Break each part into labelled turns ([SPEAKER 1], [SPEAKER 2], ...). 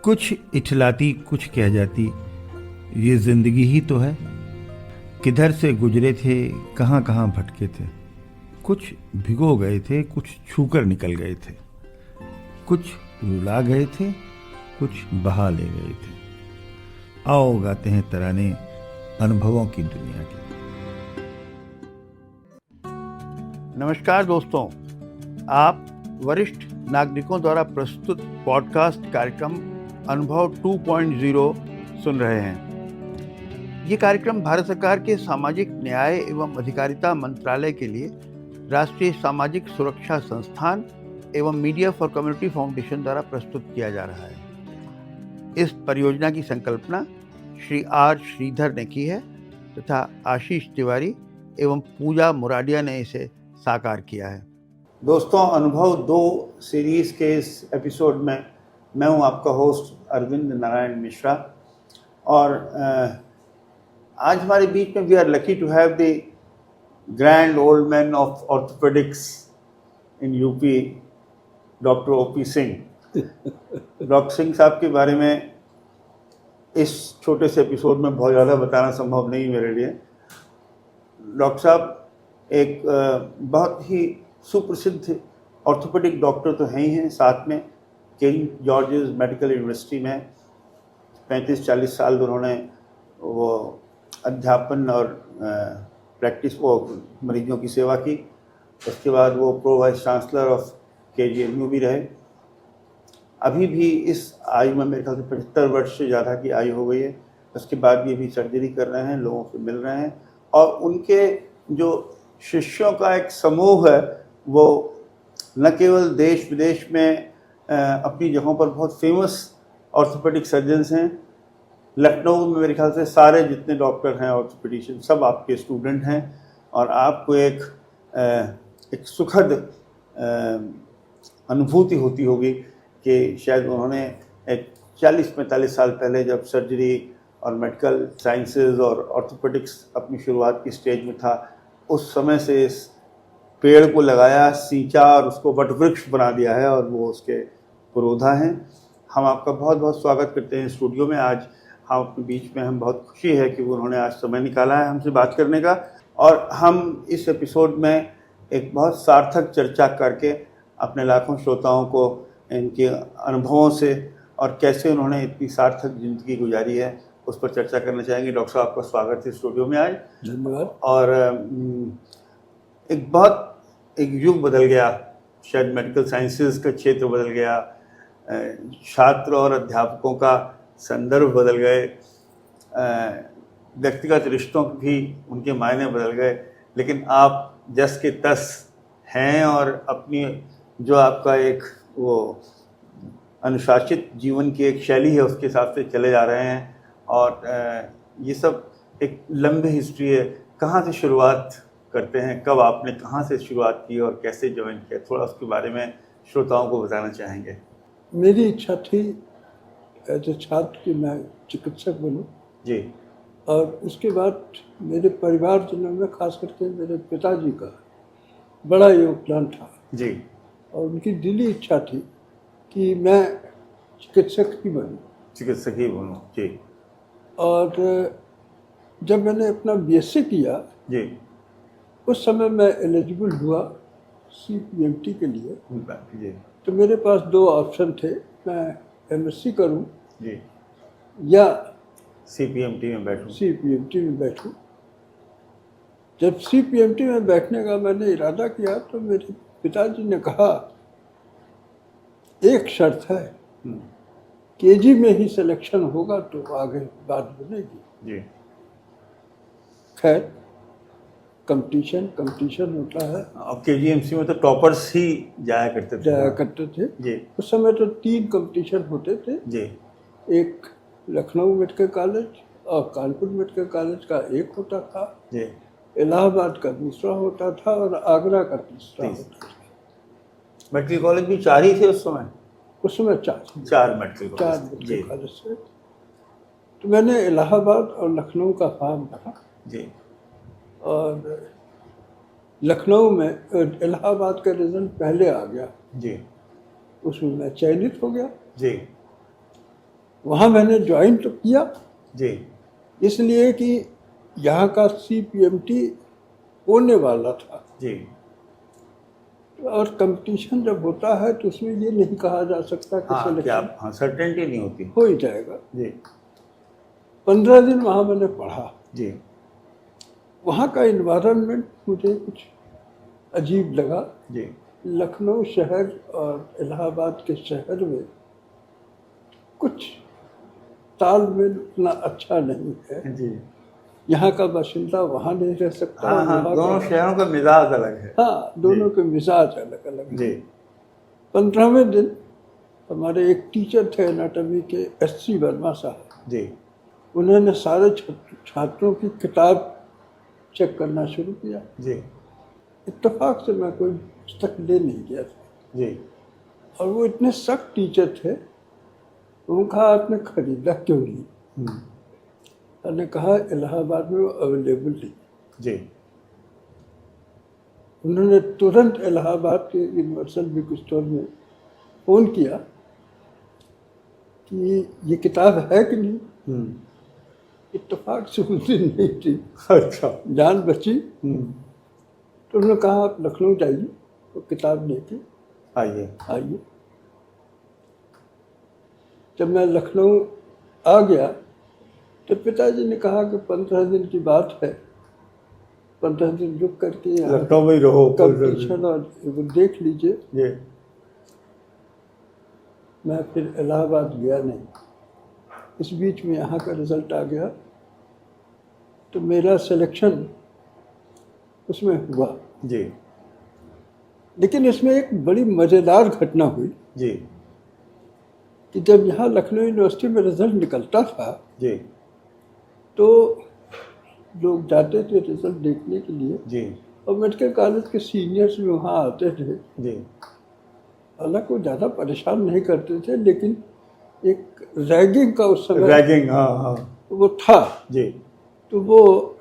[SPEAKER 1] कुछ इठलाती कुछ कह जाती, ये जिंदगी ही तो है। किधर से गुजरे थे, कहाँ कहाँ भटके थे। कुछ भिगो गए थे, कुछ छूकर निकल गए थे। कुछ रुला गए थे, कुछ बहा ले गए थे। आओ गाते हैं तराने अनुभवों की दुनिया के। नमस्कार दोस्तों, आप वरिष्ठ नागरिकों द्वारा प्रस्तुत पॉडकास्ट कार्यक्रम अनुभव 2.0 सुन रहे हैं। ये कार्यक्रम भारत सरकार के सामाजिक न्याय एवं अधिकारिता मंत्रालय के लिए राष्ट्रीय सामाजिक सुरक्षा संस्थान एवं मीडिया फॉर कम्युनिटी फाउंडेशन द्वारा प्रस्तुत किया जा रहा है। इस परियोजना की संकल्पना श्री आर श्रीधर ने की है तथा आशीष तिवारी एवं पूजा मुराडिया ने इसे साकार किया है। दोस्तों, अनुभव 2 सीरीज के इस एपिसोड में मैं हूं आपका होस्ट अरविंद नारायण मिश्रा और आज हमारे बीच में we are lucky to have the grand old man of orthopaedics in UP, doctor OP Singh. Doctor Singh साहब के बारे में इस छोटे से एपिसोड में बहुत ज़्यादा बताना संभव नहीं मेरे लिए। डॉक्टर साहब एक बहुत ही सुप्रसिद्ध ऑर्थोपेडिक डॉक्टर तो हैं ही हैं, साथ में किंग जॉर्जेस मेडिकल यूनिवर्सिटी में 35-40 साल उन्होंने वो अध्यापन और प्रैक्टिस वो मरीजों की सेवा की। उसके बाद वो pro vice chancellor of KGMU भी रहे। अभी भी इस आयु में मेरे ख्याल से 75 वर्ष से ज़्यादा की आयु हो गई है। उसके बाद भी अभी सर्जरी कर रहे हैं, लोगों से मिल रहे हैं और उनके जो शिष्यों का एक समूह है वो न केवल देश विदेश में अपनी जगहों पर बहुत फेमस ऑर्थोपेडिक सर्जन्स हैं। लखनऊ में मेरे ख्याल से सारे जितने डॉक्टर हैं ऑर्थोपेडिशियन सब आपके स्टूडेंट हैं और आपको एक सुखद अनुभूति होती होगी कि शायद उन्होंने एक 40-45 साल पहले जब सर्जरी और मेडिकल साइंसेज और ऑर्थोपेडिक्स अपनी शुरुआत की स्टेज में था, उस समय से इस पेड़ को लगाया, सींचा और उसको वटवृक्ष बना दिया है और वो उसके पुरोधा हैं। हम आपका बहुत बहुत स्वागत करते हैं स्टूडियो में। आज हम अपने बीच में, हम बहुत खुशी है कि वो उन्होंने आज समय निकाला है हमसे बात करने का और हम इस एपिसोड में एक बहुत सार्थक चर्चा करके अपने लाखों श्रोताओं को इनके अनुभवों से और कैसे उन्होंने इतनी सार्थक जिंदगी गुजारी है उस पर चर्चा करना चाहेंगे। डॉक्टर साहब, आपका स्वागत है स्टूडियो में आज।
[SPEAKER 2] धन्यवाद।
[SPEAKER 1] और एक युग बदल गया, शायद मेडिकल साइंसेज का क्षेत्र बदल गया, छात्र और अध्यापकों का संदर्भ बदल गए, व्यक्तिगत रिश्तों भी उनके मायने बदल गए, लेकिन आप जस के तस हैं और अपनी जो आपका एक वो अनुशासित जीवन की एक शैली है उसके हिसाब से चले जा रहे हैं और ये सब एक लंबी हिस्ट्री है। कहाँ से शुरुआत करते हैं, कब आपने कहाँ से शुरुआत की और कैसे ज्वाइन किया, थोड़ा उसके बारे में श्रोताओं को बताना चाहेंगे।
[SPEAKER 2] मेरी इच्छा थी एज ए छात्र कि मैं चिकित्सक बनूं
[SPEAKER 1] जी।
[SPEAKER 2] और उसके बाद मेरे परिवारजनों में खास करके मेरे पिताजी का बड़ा योगदान था
[SPEAKER 1] जी।
[SPEAKER 2] और उनकी दिली इच्छा थी कि मैं चिकित्सक ही बनूं।
[SPEAKER 1] चिकित्सक ही बनूं, जी।
[SPEAKER 2] और जब मैंने अपना BSc किया
[SPEAKER 1] जी।
[SPEAKER 2] उस समय मैं एलिजिबल हुआ CPMT के लिए।
[SPEAKER 1] जी।
[SPEAKER 2] तो मेरे पास 2 ऑप्शन थे, मैं MSc करूं
[SPEAKER 1] जी
[SPEAKER 2] या
[SPEAKER 1] CPMT में बैठूं।
[SPEAKER 2] जब CPMT में बैठने का मैंने इरादा किया तो मेरे पिताजी ने कहा एक शर्त है, KG में ही सिलेक्शन होगा तो आगे बात बनेगी।
[SPEAKER 1] जी।
[SPEAKER 2] खैर कंपटीशन होता है।
[SPEAKER 1] अब KGMC में तो टॉपर्स ही जाया करते थे। जी।
[SPEAKER 2] उस समय तो 3 कंपटीशन होते थे।
[SPEAKER 1] जी।
[SPEAKER 2] एक लखनऊ मेडिकल कॉलेज और कानपुर मेडिकल कॉलेज का एक होता था।
[SPEAKER 1] जी।
[SPEAKER 2] इलाहाबाद का दूसरा होता था और आगरा का तीसरा होता था।
[SPEAKER 1] मेडिकल कॉलेज भी 4 ही थे उस समय?
[SPEAKER 2] उस समय
[SPEAKER 1] 4 मेडिकल
[SPEAKER 2] कॉलेज से। तो मैंने इलाहाबाद और लखनऊ का फॉर्म भरा।
[SPEAKER 1] जी।
[SPEAKER 2] और लखनऊ में इलाहाबाद का रिजल्ट पहले आ गया।
[SPEAKER 1] जी।
[SPEAKER 2] उसमें मैं चयनित हो गया।
[SPEAKER 1] जी।
[SPEAKER 2] वहाँ मैंने ज्वाइन तो किया,
[SPEAKER 1] जी
[SPEAKER 2] इसलिए कि यहाँ का CPMT होने वाला था।
[SPEAKER 1] जी
[SPEAKER 2] और कंपटीशन जब होता है तो उसमें ये नहीं कहा जा सकता कि
[SPEAKER 1] हाँ, क्या
[SPEAKER 2] सिलेक्शन
[SPEAKER 1] हाँ सर्टेनिटी नहीं होती।
[SPEAKER 2] हो ही जाएगा।
[SPEAKER 1] जी
[SPEAKER 2] 15 दिन वहाँ मैंने पढ़ा।
[SPEAKER 1] जी
[SPEAKER 2] वहाँ का इन्वायरमेंट मुझे कुछ अजीब लगा।
[SPEAKER 1] जी
[SPEAKER 2] लखनऊ शहर और इलाहाबाद के शहर में कुछ तालमेल उतना अच्छा नहीं है।
[SPEAKER 1] जी
[SPEAKER 2] यहाँ का बाशिंदा वहाँ नहीं रह सकता।
[SPEAKER 1] हाँ हाँ,
[SPEAKER 2] वहाँ
[SPEAKER 1] दोनों
[SPEAKER 2] का,
[SPEAKER 1] शहरों का मिजाज अलग है।
[SPEAKER 2] हाँ, दोनों के मिजाज अलग अलग
[SPEAKER 1] जी
[SPEAKER 2] हैं। 15वें दिन हमारे एक टीचर थे एनाटॉमी के, SC वर्मा साहब।
[SPEAKER 1] जी
[SPEAKER 2] उन्होंने सारे छात्रों की किताब चेक करना शुरू किया।
[SPEAKER 1] जी
[SPEAKER 2] इत्तेफाक से मैं कोई पुस्तक ले नहीं गया था।
[SPEAKER 1] जी
[SPEAKER 2] और वो इतने सख्त टीचर थे, उन्होंने कहा आपने खरीदा क्यों नहीं? मैंने कहा इलाहाबाद में वो अवेलेबल नहीं।
[SPEAKER 1] जी
[SPEAKER 2] उन्होंने तुरंत इलाहाबाद के यूनिवर्सल बुक स्टोर में फ़ोन किया कि ये किताब है कि नहीं। इत्तेफाक से उस दिन नहीं थी।
[SPEAKER 1] अच्छा
[SPEAKER 2] जान बची। तो उन्होंने कहा आप लखनऊ जाइए, तो किताब लेके
[SPEAKER 1] आइए।
[SPEAKER 2] आइए। जब मैं लखनऊ आ गया तो पिताजी ने कहा कि 15 दिन की बात है, 15 दिन रुक करके यहाँ
[SPEAKER 1] लखनऊ में ही रहो,
[SPEAKER 2] कंपटीशन और वो देख लीजिए।
[SPEAKER 1] जी
[SPEAKER 2] मैं फिर इलाहाबाद गया नहीं। इस बीच में यहाँ का रिज़ल्ट आ गया तो मेरा सिलेक्शन उसमें हुआ।
[SPEAKER 1] जी
[SPEAKER 2] लेकिन इसमें एक बड़ी मज़ेदार घटना हुई
[SPEAKER 1] जी
[SPEAKER 2] कि जब यहाँ लखनऊ यूनिवर्सिटी में रिज़ल्ट निकलता था
[SPEAKER 1] जी
[SPEAKER 2] तो लोग जाते थे रिज़ल्ट देखने के लिए।
[SPEAKER 1] जी
[SPEAKER 2] और मेडिकल कॉलेज के सीनियर्स भी वहाँ आते थे।
[SPEAKER 1] जी
[SPEAKER 2] हालांकि वो ज़्यादा परेशान नहीं करते थे, लेकिन एक रैगिंग का उस समय
[SPEAKER 1] रैगिंग, हाँ हाँ
[SPEAKER 2] वो था।
[SPEAKER 1] जी
[SPEAKER 2] तो वो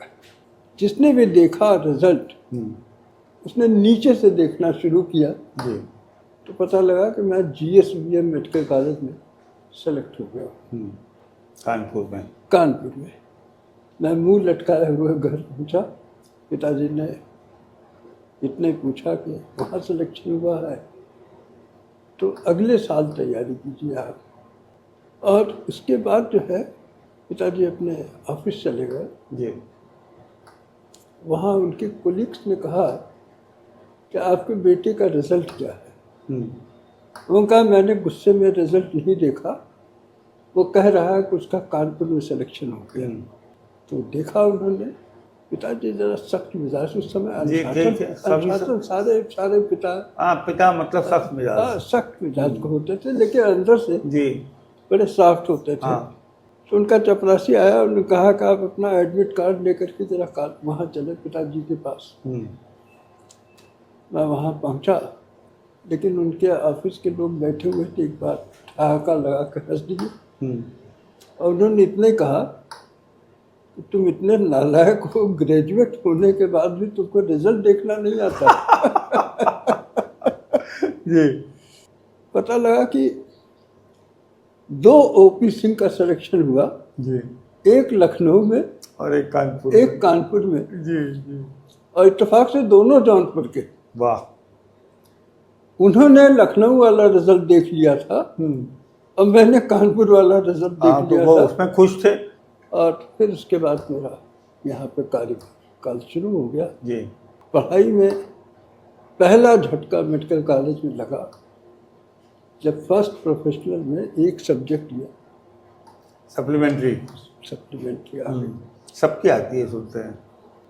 [SPEAKER 2] जिसने भी देखा रिज़ल्ट, उसने नीचे से देखना शुरू किया।
[SPEAKER 1] जी
[SPEAKER 2] तो पता लगा कि मैं GSBM मेडिकल कॉलेज में सेलेक्ट हो गया। कानपुर में। मैं मुंह लटकाए हुए घर पहुंचा। पिताजी ने इतने पूछा कि वहाँ सिलेक्शन हुआ है तो अगले साल तैयारी कीजिए आप। और उसके बाद जो है पिताजी अपने ऑफिस चले गए।
[SPEAKER 1] जी
[SPEAKER 2] वहाँ उनके कोलिग्स ने कहा कि आपके बेटे का रिज़ल्ट क्या है। उन्होंने कहा मैंने गुस्से में रिज़ल्ट नहीं देखा, वो कह रहा है कि उसका कानपुर में सिलेक्शन हो गया। तो देखा उन्होंने। पिताजी जरा सख्त मिजाज उस समय, अनुशासन सारे पिता,
[SPEAKER 1] पिता मतलब सख्त मिजाज,
[SPEAKER 2] सख्त मिजाज को होते थे, लेकिन अंदर से
[SPEAKER 1] जी
[SPEAKER 2] बड़े सॉफ्ट होते थे। तो उनका चपरासी आया, उन्होंने कहा कि आप अपना एडमिट कार्ड लेकर के जरा वहाँ चले पिताजी के पास। मैं वहाँ पहुँचा, लेकिन उनके ऑफिस के लोग बैठे हुए थे। एक बार ठहाका लगा कर हंस दिए और उन्होंने इतने कहा कि तुम इतने नालायक हो, ग्रेजुएट होने के बाद भी तुमको रिजल्ट देखना नहीं आता।
[SPEAKER 1] जी
[SPEAKER 2] पता लगा कि 2 OP सिंह का सिलेक्शन हुआ
[SPEAKER 1] जी,
[SPEAKER 2] एक लखनऊ में
[SPEAKER 1] और एक कानपुर
[SPEAKER 2] में।
[SPEAKER 1] जी जी,
[SPEAKER 2] और इत्तेफाक से दोनों जौनपुर के।
[SPEAKER 1] वाह।
[SPEAKER 2] उन्होंने लखनऊ वाला रिजल्ट देख लिया था और मैंने कानपुर वाला रिजल्ट देख लिया था।
[SPEAKER 1] उसमें खुश थे।
[SPEAKER 2] और फिर उसके बाद मेरा यहाँ पे कार्यकाल शुरू हो गया।
[SPEAKER 1] जी
[SPEAKER 2] पढ़ाई में पहला झटका मेडिकल कॉलेज में लगा जब फर्स्ट प्रोफेशनल में एक सब्जेक्ट लिया,
[SPEAKER 1] सप्लीमेंट्री
[SPEAKER 2] आ गई।
[SPEAKER 1] सबकी आती है, सुनते हैं।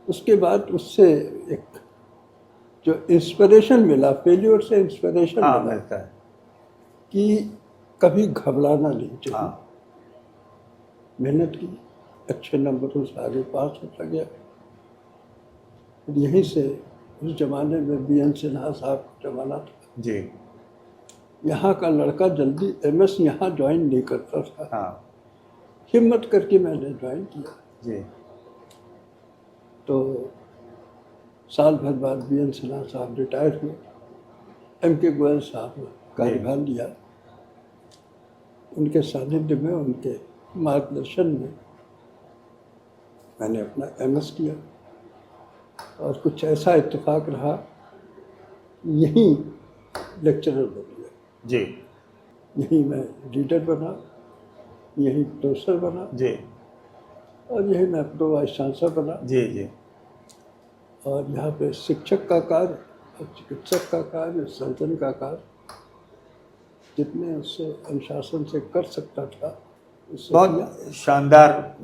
[SPEAKER 2] उसके बाद उससे एक जो इंस्पिरेशन मिला, फेल्योर से इंस्पिरेशन
[SPEAKER 1] मिलता है
[SPEAKER 2] कि कभी घबराना नहीं चाहिए। मेहनत की, अच्छे नंबरों से आगे पास होता गया। यहीं से उस जमाने में BN सिन्हा साहब का जमाना था
[SPEAKER 1] जी।
[SPEAKER 2] यहाँ का लड़का जल्दी MS यहाँ ज्वाइन नहीं करता था। हिम्मत करके मैंने ज्वाइन किया
[SPEAKER 1] जी।
[SPEAKER 2] तो साल भर बाद BN सिन्हा साहब रिटायर हुए, MK गोयल साहब ने कार्यभार लिया। उनके सानिध्य में, उनके मार्गदर्शन में मैंने अपना MS किया। और कुछ ऐसा इत्तेफाक रहा, यहीं लेक्चरर बन गया,
[SPEAKER 1] जी
[SPEAKER 2] यहीं मैं रीडर बना, यहीं प्रोफेसर बना,
[SPEAKER 1] जी
[SPEAKER 2] और यहीं मैं प्रो वाइस चांसलर बना।
[SPEAKER 1] जी जी
[SPEAKER 2] और यहाँ पे शिक्षक का कार्य और चिकित्सक का कार्य, सर्जन का कार्य, जितने उससे अनुशासन से कर सकता था उससे किया।
[SPEAKER 1] बहुत शानदार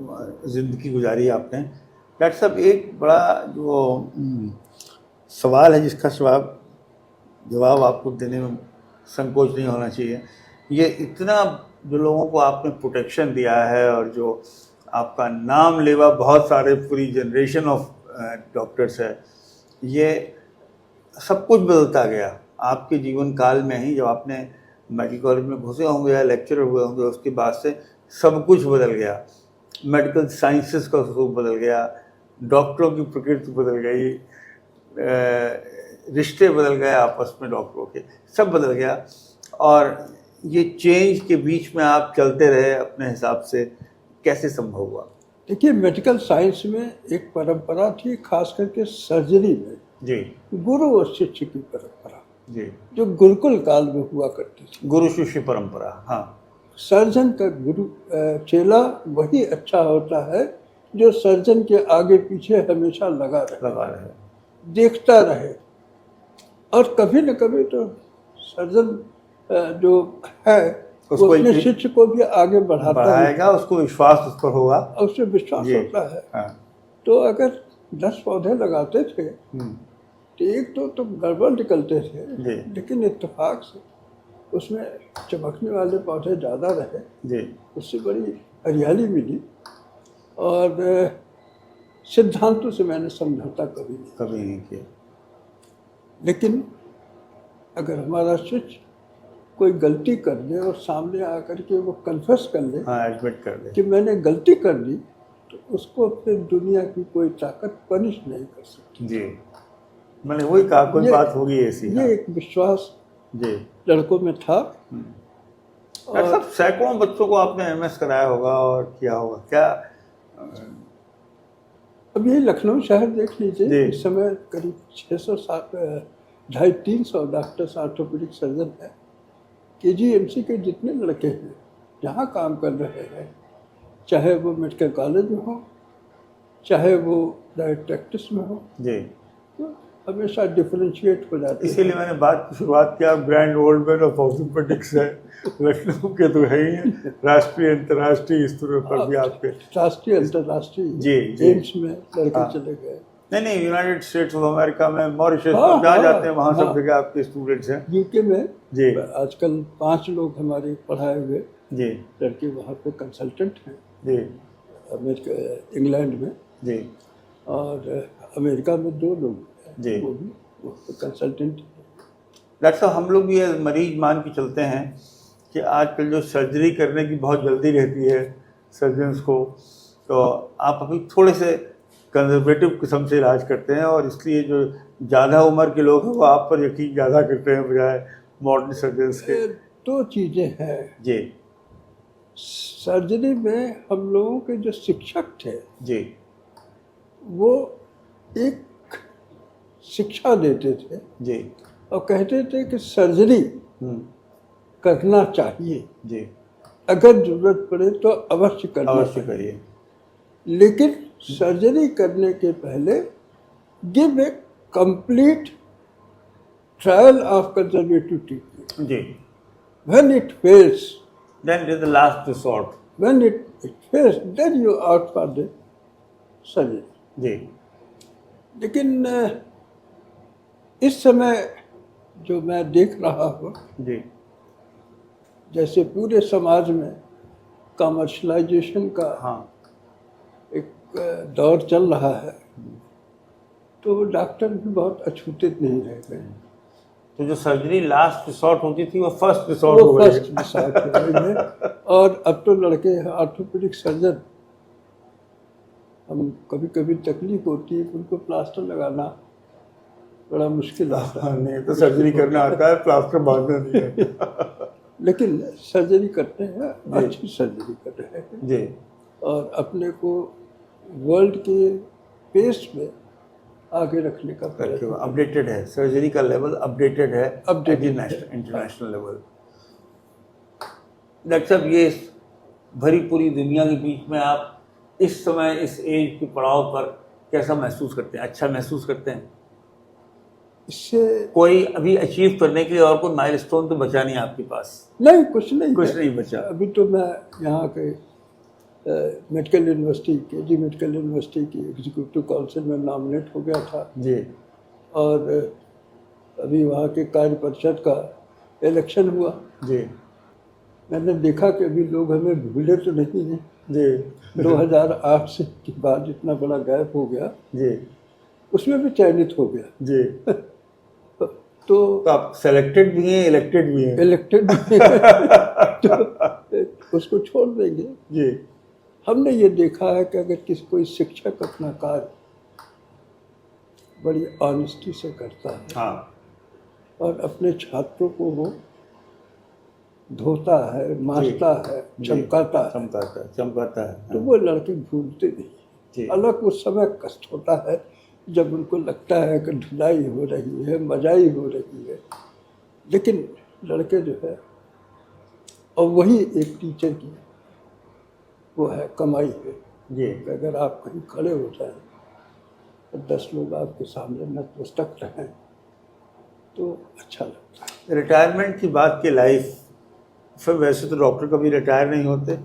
[SPEAKER 1] ज़िंदगी गुजारी आपने। डॉक्टर साहब, एक बड़ा जो सवाल है जिसका जवाब आपको देने में संकोच नहीं होना चाहिए। ये इतना जो लोगों को आपने प्रोटेक्शन दिया है और जो आपका नाम लेवा बहुत सारे पूरी जनरेशन ऑफ डॉक्टर्स है, ये सब कुछ बदलता गया आपके जीवन काल में ही। जब आपने मेडिकल कॉलेज में घुसे होंगे या लेक्चरर हुए होंगे, उसके बाद से सब कुछ बदल गया। मेडिकल साइंसेस का स्वरूप बदल गया, डॉक्टरों की प्रकृति बदल गई, रिश्ते बदल गए आपस में डॉक्टरों के, सब बदल गया। और ये चेंज के बीच में आप चलते रहे अपने हिसाब से, कैसे संभव हुआ?
[SPEAKER 2] देखिए, मेडिकल साइंस में एक परंपरा थी, खास करके सर्जरी में
[SPEAKER 1] जी
[SPEAKER 2] गुरु और शिष्य की परंपरा,
[SPEAKER 1] जी,
[SPEAKER 2] जो गुरुकुल काल में हुआ करती थी।
[SPEAKER 1] गुरु शिष्य परंपरा। हाँ,
[SPEAKER 2] सर्जन का गुरु चेला वही अच्छा होता है जो सर्जन के आगे पीछे हमेशा लगा रहे, देखता रहे, और कभी न कभी तो सर्जन जो है वो अपने शिष्य को भी आगे
[SPEAKER 1] बढ़ाएगा, उसको विश्वास उस पर होगा,
[SPEAKER 2] उससे विश्वास होता है।
[SPEAKER 1] हाँ।
[SPEAKER 2] तो अगर 10 पौधे लगाते थे तो एक तो गड़बड़ निकलते थे, लेकिन इत्तेफाक से उसमें चमकने वाले पौधे ज़्यादा रहे जी, उससे बड़ी हरियाली मिली। और सिद्धांतों से मैंने समझौता कभी नहीं किया। लेकिन अगर हमारा शिष्य कोई गलती कर दे और सामने आकर के वो कन्फेस कर ले,
[SPEAKER 1] एडमिट कर ले
[SPEAKER 2] कि मैंने गलती कर ली, तो उसको फिर दुनिया की कोई ताकत पनिश नहीं कर सकती
[SPEAKER 1] जी। मैंने वही कहा, कोई बात होगी ऐसी।
[SPEAKER 2] ये एक विश्वास
[SPEAKER 1] जी
[SPEAKER 2] लड़कों में था।
[SPEAKER 1] और सब सैकड़ों बच्चों को आपने MS कराया होगा और किया होगा क्या?
[SPEAKER 2] अब यही लखनऊ शहर देख लीजिए, इस समय करीब 250-300 डॉक्टर्स ऑर्थोपेडिक सर्जन हैं। KGMC के जितने लड़के हैं जहाँ काम कर रहे हैं, चाहे वो मेडिकल कॉलेज में हो, चाहे वो डायरेक्ट प्रैक्टिस में हो जी, तो हमेशा डिफरेंशिएट हो जाते हैं।
[SPEAKER 1] इसीलिए मैंने बात की शुरुआत किया, grand old man of orthopaedics है, लखनऊ के तो है ही, राष्ट्रीय अंतर्राष्ट्रीय स्तरों पर भी आपके
[SPEAKER 2] राष्ट्रीय अंतर्राष्ट्रीय
[SPEAKER 1] जी
[SPEAKER 2] एम्स में लड़के चले गए।
[SPEAKER 1] नहीं, यूनाइटेड स्टेट्स ऑफ अमेरिका में, मॉरिशस में जहाँ जाते हैं वहाँ सब जगह आपके स्टूडेंट्स हैं।
[SPEAKER 2] UK में
[SPEAKER 1] जी
[SPEAKER 2] आजकल 5 लोग हमारे पढ़ाए हुए
[SPEAKER 1] जी
[SPEAKER 2] लड़के वहाँ पे कंसल्टेंट हैं
[SPEAKER 1] जी,
[SPEAKER 2] अमेरिका इंग्लैंड में जी, और अमेरिका में 2 लोग जी, वो भी कंसल्टेंट।
[SPEAKER 1] डॉक्टर साहब, हम लोग ये मरीज मान के चलते हैं कि आजकल जो सर्जरी करने की बहुत जल्दी रहती है सर्जन्स को, तो आप अभी थोड़े से कंजर्वेटिव किस्म से इलाज करते हैं, और इसलिए जो ज़्यादा उम्र के लोग हैं वो आप पर यकीन ज़्यादा करते हैं बजाय मॉडर्न सर्जन्स के।
[SPEAKER 2] 2 चीज़ें हैं जी। सर्जरी में हम लोगों के जो शिक्षक थे जी, वो एक शिक्षा देते थे जी, और कहते थे कि सर्जरी करना चाहिए जी, अगर जरूरत पड़े तो अवश्य करिए, लेकिन सर्जरी करने के पहले give a complete trial of conservative treatment जी। When it fails,
[SPEAKER 1] then it is the last resort.
[SPEAKER 2] When it fails, then you out for the surgery जी। लेकिन इस समय जो मैं देख रहा हूँ जी, जैसे पूरे समाज में कमर्शलाइजेशन का एक दौर चल रहा है, तो डॉक्टर भी बहुत अछूते नहीं रह गए।
[SPEAKER 1] तो जो सर्जरी लास्ट रिसोर्ट होती थी वो फर्स्ट रिसोर्ट हो गई।
[SPEAKER 2] और अब तो लड़के ऑर्थोपेडिक सर्जन, हम कभी कभी तकलीफ होती है, उनको प्लास्टर लगाना बड़ा मुश्किल आता है।
[SPEAKER 1] नहीं तो सर्जरी करना आता है, प्लास्टर बांधना नहीं है।
[SPEAKER 2] लेकिन सर्जरी करते हैं, अच्छी सर्जरी कर रहे हैं
[SPEAKER 1] जी
[SPEAKER 2] और अपने को वर्ल्ड के पेस में आगे रखने का प्रयत्न।
[SPEAKER 1] अपडेटेड है, सर्जरी का लेवल अपडेटेड है,
[SPEAKER 2] Updated
[SPEAKER 1] इंटरनेशनल लेवल। डॉक्टर साहब, ये भरी पूरी दुनिया के बीच में आप इस समय इस एज के पड़ाव पर कैसा महसूस करते हैं? अच्छा महसूस करते हैं?
[SPEAKER 2] इससे
[SPEAKER 1] कोई अभी अचीव करने के लिए और कोई माइलस्टोन तो बचा नहीं आपके पास?
[SPEAKER 2] नहीं, कुछ नहीं
[SPEAKER 1] बचा।
[SPEAKER 2] अभी तो मैं यहाँ के मेडिकल यूनिवर्सिटी के मेडिकल यूनिवर्सिटी की एग्जीक्यूटिव काउंसिल में नॉमिनेट हो गया था
[SPEAKER 1] जी।
[SPEAKER 2] और अभी वहाँ के कार्य परिषद का इलेक्शन हुआ
[SPEAKER 1] जी।
[SPEAKER 2] मैंने देखा कि अभी लोग हमें भूले तो नहीं हैं
[SPEAKER 1] जी।
[SPEAKER 2] 2008 से के बाद इतना बड़ा गैप हो गया
[SPEAKER 1] जी।
[SPEAKER 2] उसमें भी चयनित हो गया
[SPEAKER 1] जी।
[SPEAKER 2] तो
[SPEAKER 1] आप सेलेक्टेड भी हैं, इलेक्टेड भी हैं?
[SPEAKER 2] इलेक्टेड तो उसको छोड़ देंगे।
[SPEAKER 1] जी।
[SPEAKER 2] हमने ये देखा है कि अगर कोई शिक्षक अपना कार्य बड़ी ऑनेस्टी से करता है
[SPEAKER 1] हाँ।
[SPEAKER 2] और अपने छात्रों को वो धोता है, मांजता है, चमकाता है, तो वो लड़के भूलते नहीं। अलग उस समय कष्ट होता है जब उनको लगता है कि ढुलाई हो रही है, मजाई हो रही है, लेकिन लड़के जो है, और वही एक टीचर की वो है कमाई है
[SPEAKER 1] जी।
[SPEAKER 2] अगर आप कहीं खड़े हो जाएं तो 10 लोग आपके सामने नतमस्तक रहें तो अच्छा लगता है।
[SPEAKER 1] रिटायरमेंट की बात की लाइफ, फिर वैसे तो डॉक्टर कभी रिटायर नहीं होते,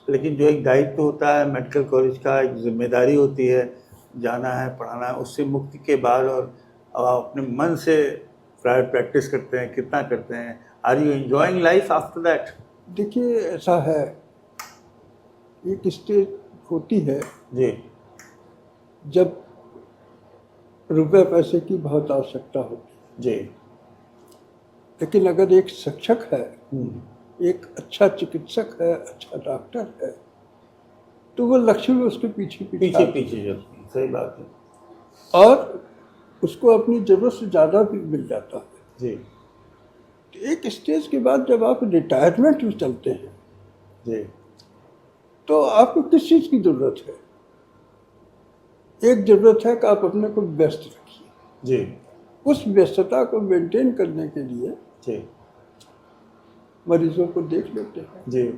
[SPEAKER 1] लेकिन जो एक दायित्व होता है मेडिकल कॉलेज का, एक जिम्मेदारी होती है, जाना है, पढ़ाना है, उससे मुक्ति के बाद और आप अपने मन से प्राइवेट प्रैक्टिस करते हैं, कितना करते हैं? Are you enjoying life after that?
[SPEAKER 2] देखिए ऐसा है, एक स्टेज होती है
[SPEAKER 1] जी
[SPEAKER 2] जब रुपए पैसे की बहुत आवश्यकता होती है
[SPEAKER 1] जी।
[SPEAKER 2] लेकिन अगर एक शिक्षक है, एक अच्छा चिकित्सक है, अच्छा डॉक्टर है, तो वो लक्ष्य में उसके पीछे
[SPEAKER 1] चलती। सही बात है।
[SPEAKER 2] और उसको अपनी जरूरत से ज़्यादा भी मिल जाता है
[SPEAKER 1] जी।
[SPEAKER 2] तो एक स्टेज के बाद जब आप रिटायरमेंट में चलते हैं
[SPEAKER 1] जी,
[SPEAKER 2] तो आपको किस चीज़ की ज़रूरत है? एक ज़रूरत है कि आप अपने को व्यस्त रखिए।
[SPEAKER 1] जी।
[SPEAKER 2] उस व्यस्तता को मेंटेन करने के लिए
[SPEAKER 1] जी।
[SPEAKER 2] मरीजों को देख लेते हैं।
[SPEAKER 1] जी।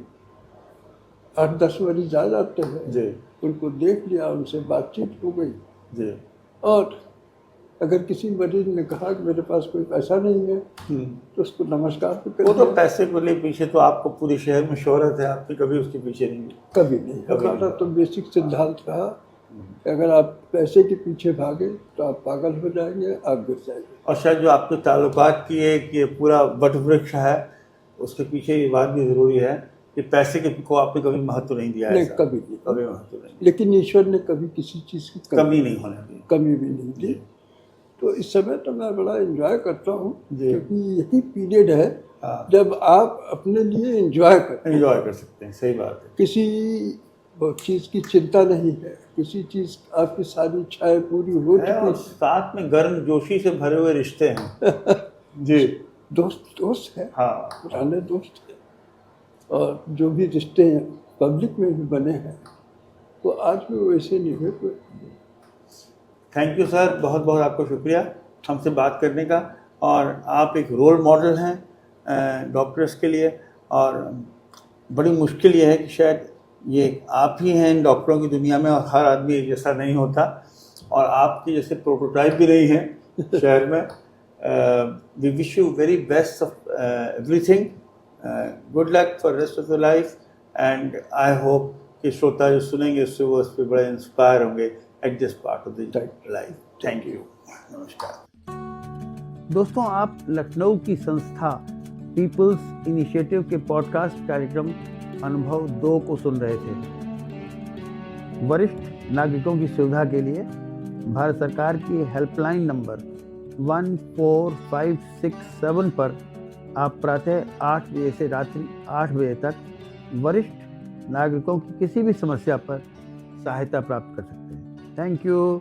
[SPEAKER 2] 8-10 मरीज आ जाते हैं
[SPEAKER 1] जी।
[SPEAKER 2] उनको देख लिया, उनसे बातचीत हो गई
[SPEAKER 1] जी।
[SPEAKER 2] और अगर किसी मरीज ने कहा कि मेरे पास कोई पैसा नहीं है तो उसको नमस्कार तो कर
[SPEAKER 1] वो तो
[SPEAKER 2] दिया।
[SPEAKER 1] पैसे को ले पीछे तो आपको पूरे शहर में शोहरत है, आपकी कभी उसके पीछे नहीं?
[SPEAKER 2] कभी नहीं। हमारा तो बेसिक सिद्धांत रहा कि अगर आप पैसे के पीछे भागे तो आप पागल हो जाएंगे, आप गिर जाएंगे।
[SPEAKER 1] और शायद जो आपके ताल्लुकात की एक ये पूरा वट वृक्ष है, उसके पीछे ये बात भी ज़रूरी है कि पैसे के को आपने कभी महत्व नहीं दिया है?
[SPEAKER 2] नहीं, कभी नहीं,
[SPEAKER 1] कभी महत्व नहीं।
[SPEAKER 2] लेकिन ईश्वर ने कभी किसी चीज़ की
[SPEAKER 1] कमी नहीं होने दी,
[SPEAKER 2] कमी भी नहीं दी। तो इस समय तो मैं बड़ा एंजॉय करता हूँ क्योंकि यही पीरियड है जब आप अपने लिए एंजॉय कर
[SPEAKER 1] सकते हैं। सही बात है।
[SPEAKER 2] किसी चीज़ की चिंता नहीं है, किसी चीज़ आपकी सारी इच्छाएं पूरी हो चुकी
[SPEAKER 1] और साथ में गर्म जोशी से भरे हुए रिश्ते हैं। जी।
[SPEAKER 2] दोस्त है,
[SPEAKER 1] हाँ,
[SPEAKER 2] पुराने दोस्त हैं और जो भी रिश्ते हैं पब्लिक में भी बने हैं तो आज भी वैसे नहीं हुए।
[SPEAKER 1] थैंक यू सर, बहुत बहुत आपका शुक्रिया हमसे बात करने का। और आप एक रोल मॉडल हैं डॉक्टर्स के लिए, और बड़ी मुश्किल ये है कि शायद ये आप ही हैं इन डॉक्टरों की दुनिया में, और हर आदमी एक जैसा नहीं होता, और आपकी जैसे प्रोटोटाइप भी नहीं है शहर में। We wish you very best of everything, good luck for rest of the life, and I hope कि श्रोता जो सुनेंगे उससे वो उस पर बड़े इंस्पायर होंगे at this part of the life. Thank you, नमस्कार। दोस्तों, आप लखनऊ की संस्था पीपल्स इनिशिएटिव के पॉडकास्ट कार्यक्रम अनुभव 2 को सुन रहे थे। वरिष्ठ नागरिकों की सुविधा के लिए भारत सरकार की हेल्पलाइन नंबर 14567 पर आप प्रातः 8 बजे से रात्रि 8 बजे तक वरिष्ठ नागरिकों की किसी भी समस्या पर सहायता प्राप्त कर सकते हैं। Thank you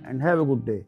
[SPEAKER 1] and have a good day.